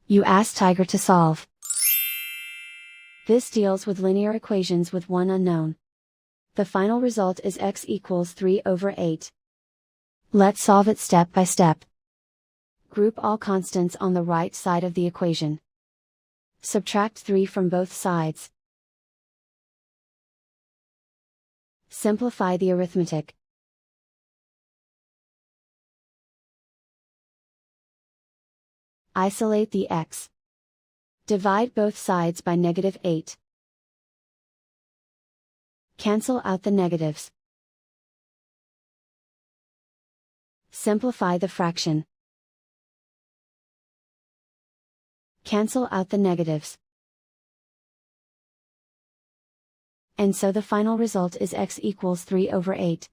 You ask Tiger to solve. This deals with linear equations with one unknown. The final result is x equals 3/8. Let's solve it step by step. Group all constants on the right side of the equation. Subtract 3 from both sides. Simplify the arithmetic. Isolate the x. Divide both sides by -8. Cancel out the negatives. Simplify the fraction. Cancel out the negatives. And so the final result is x equals 3/8.